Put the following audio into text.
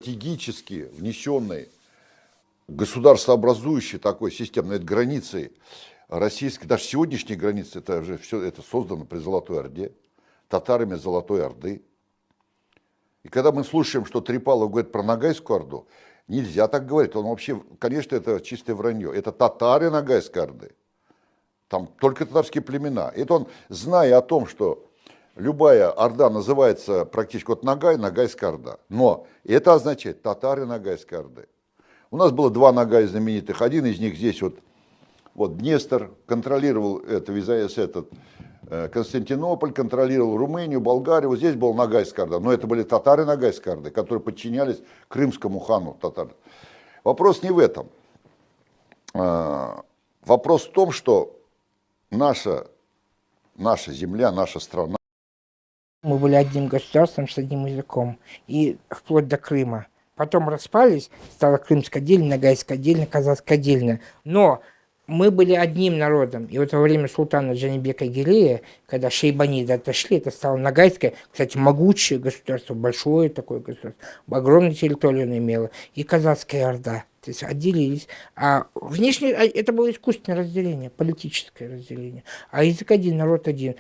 стратегически внесенной, государствообразующей такой системой, это границей российской, даже сегодняшние границы, это же все это создано при Золотой Орде, татарами Золотой Орды. И когда мы слушаем, что Трипалов говорит про Ногайскую Орду, нельзя так говорить. Он вообще, конечно, это чистое вранье. Это татары Ногайской Орды. Там только татарские племена. Это он, зная о том, что любая орда называется практически вот Ногай, Ногайская Орда. Но это означает татары Ногайской Орды. У нас было два Ногая знаменитых. Один из них здесь вот Днестр контролировал этот Константинополь, контролировал Румынию, Болгарию. Вот здесь был Ногайская Орда. Но это были татары Ногайской Орды, которые подчинялись крымскому хану татар. Вопрос не в этом. Вопрос в том, что наша земля, наша страна. Мы были одним государством с одним языком, и вплоть до Крыма. Потом распались, стало Крымское отдельно, Ногайское отдельно, Казахское отдельно. Но мы были одним народом. И вот во время султана Джанибека Гирея, когда шейбаниды отошли, это стало Ногайское, кстати, могучее государство, большое такое государство, огромную территорию оно имело, и Казахская Орда. То есть отделились. А внешне это было искусственное разделение, политическое разделение. А язык один, народ один.